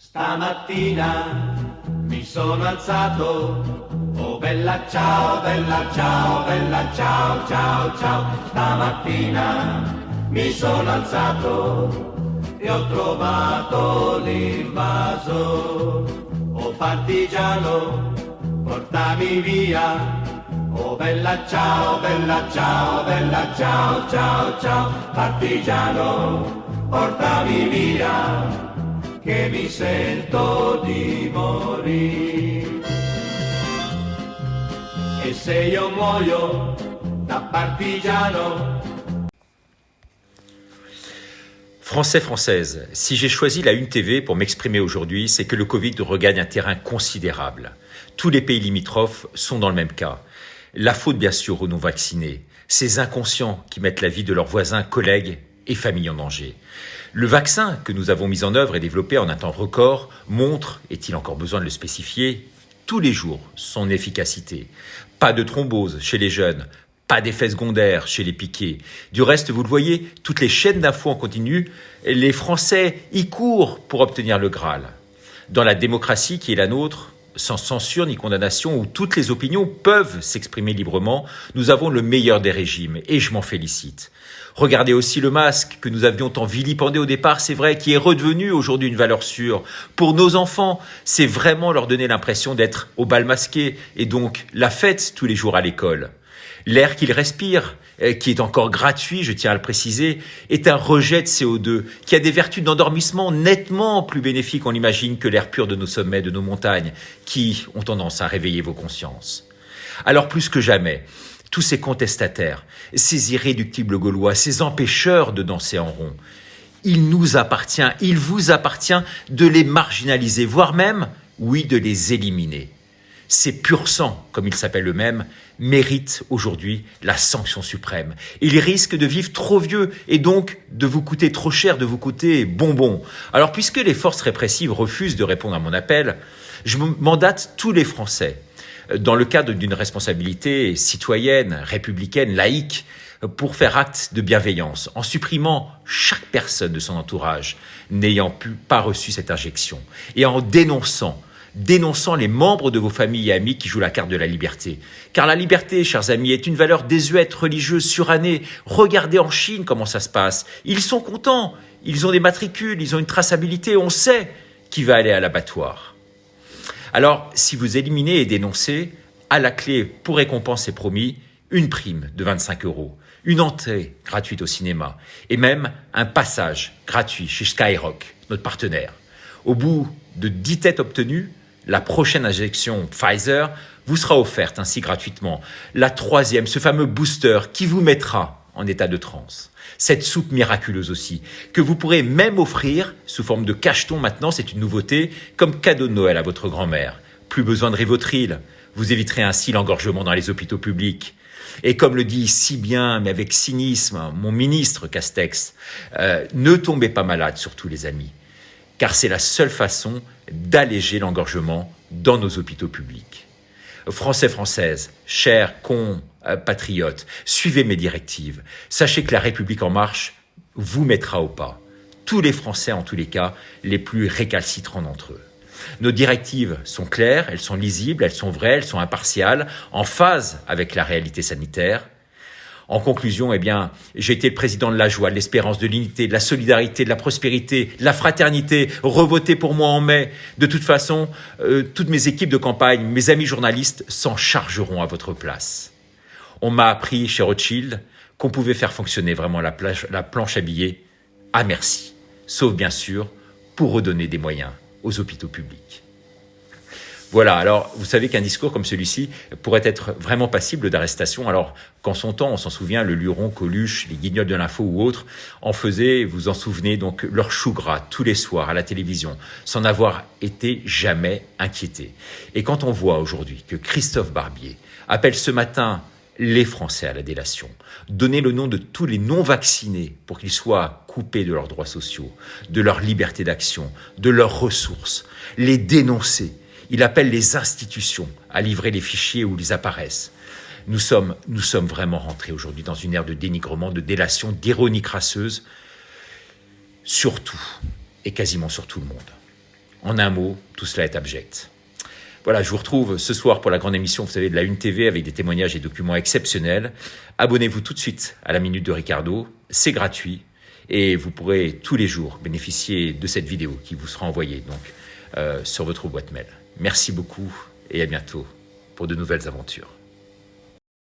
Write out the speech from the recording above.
Stamattina mi sono alzato, oh bella ciao, bella ciao, bella ciao, ciao, ciao. Stamattina mi sono alzato e ho trovato l'invaso. Oh partigiano, portami via, oh bella ciao, bella ciao, bella ciao, ciao, ciao. Partigiano, portami via, che mi sento di morire. E se io muoio da partigiano. Français, Françaises, si j'ai choisi la Une TV pour m'exprimer aujourd'hui, c'est que le Covid regagne un terrain considérable. Tous les pays limitrophes sont dans le même cas. La faute, bien sûr, aux non-vaccinés, ces inconscients qui mettent la vie de leurs voisins, collègues et familles en danger. Le vaccin que nous avons mis en œuvre et développé en un temps record montre, est-il encore besoin de le spécifier, tous les jours son efficacité. Pas de thrombose chez les jeunes, pas d'effets secondaires chez les piqués. Du reste, vous le voyez, toutes les chaînes d'infos en continu, les Français y courent pour obtenir le Graal. Dans la démocratie qui est la nôtre, sans censure ni condamnation, où toutes les opinions peuvent s'exprimer librement, nous avons le meilleur des régimes, et je m'en félicite. Regardez aussi le masque que nous avions tant vilipendé au départ, c'est vrai, qui est redevenu aujourd'hui une valeur sûre. Pour nos enfants, c'est vraiment leur donner l'impression d'être au bal masqué, et donc la fête tous les jours à l'école. L'air qu'ils respirent, qui est encore gratuit, je tiens à le préciser, est un rejet de CO2 qui a des vertus d'endormissement nettement plus bénéfiques, on l'imagine, que l'air pur de nos sommets, de nos montagnes, qui ont tendance à réveiller vos consciences. Alors plus que jamais, tous ces contestataires, ces irréductibles Gaulois, ces empêcheurs de danser en rond, il nous appartient, il vous appartient de les marginaliser, voire même, oui, de les éliminer. Ces pur sang, comme ils s'appellent eux-mêmes, méritent aujourd'hui la sanction suprême. Ils risquent de vivre trop vieux et donc de vous coûter trop cher, de vous coûter bonbon. Alors puisque les forces répressives refusent de répondre à mon appel, je mandate tous les Français, dans le cadre d'une responsabilité citoyenne, républicaine, laïque, pour faire acte de bienveillance, en supprimant chaque personne de son entourage n'ayant pas reçu cette injection, et en dénonçant les membres de vos familles et amis qui jouent la carte de la liberté. Car la liberté, chers amis, est une valeur désuète, religieuse, surannée. Regardez en Chine comment ça se passe. Ils sont contents, ils ont des matricules, ils ont une traçabilité, on sait qui va aller à l'abattoir. Alors, si vous éliminez et dénoncez, à la clé, pour récompense, c'est promis, une prime de 25 €, une entrée gratuite au cinéma et même un passage gratuit chez Skyrock, notre partenaire. Au bout de 10 têtes obtenues, la prochaine injection Pfizer vous sera offerte ainsi gratuitement. La troisième, ce fameux booster qui vous mettra en état de transe. Cette soupe miraculeuse aussi, que vous pourrez même offrir sous forme de cacheton maintenant, c'est une nouveauté, comme cadeau de Noël à votre grand-mère. Plus besoin de Rivotril, vous éviterez ainsi l'engorgement dans les hôpitaux publics. Et comme le dit si bien, mais avec cynisme, mon ministre Castex, ne tombez pas malade surtout les amis, car c'est la seule façon d'alléger l'engorgement dans nos hôpitaux publics. Français, Françaises, chers compatriotes, suivez mes directives. Sachez que la République en marche vous mettra au pas. Tous les Français, en tous les cas, les plus récalcitrants d'entre eux. Nos directives sont claires, elles sont lisibles, elles sont vraies, elles sont impartiales, en phase avec la réalité sanitaire. En conclusion, j'ai été le président de la joie, de l'espérance, de l'unité, de la solidarité, de la prospérité, de la fraternité. Revotez pour moi en mai. De toute façon, toutes mes équipes de campagne, mes amis journalistes s'en chargeront à votre place. On m'a appris chez Rothschild qu'on pouvait faire fonctionner vraiment la planche à billets à merci. Sauf bien sûr pour redonner des moyens aux hôpitaux publics. Voilà, alors vous savez qu'un discours comme celui-ci pourrait être vraiment passible d'arrestation. Alors qu'en son temps, on s'en souvient, le Luron, Coluche, les Guignols de l'info ou autres en faisaient, vous en souvenez, donc leur chou gras tous les soirs à la télévision, sans avoir été jamais inquiétés. Et quand on voit aujourd'hui que Christophe Barbier appelle ce matin les Français à la délation, donner le nom de tous les non-vaccinés pour qu'ils soient coupés de leurs droits sociaux, de leur liberté d'action, de leurs ressources, les dénoncer. Il appelle les institutions à livrer les fichiers où ils apparaissent. Nous sommes vraiment rentrés aujourd'hui dans une ère de dénigrement, de délation, d'ironie crasseuse, sur tout et quasiment sur tout le monde. En un mot, tout cela est abject. Voilà, je vous retrouve ce soir pour la grande émission, vous savez, de la Une TV avec des témoignages et documents exceptionnels. Abonnez-vous tout de suite à la Minute de Ricardo, c'est gratuit et vous pourrez tous les jours bénéficier de cette vidéo qui vous sera envoyée sur votre boîte mail. Merci beaucoup et à bientôt pour de nouvelles aventures.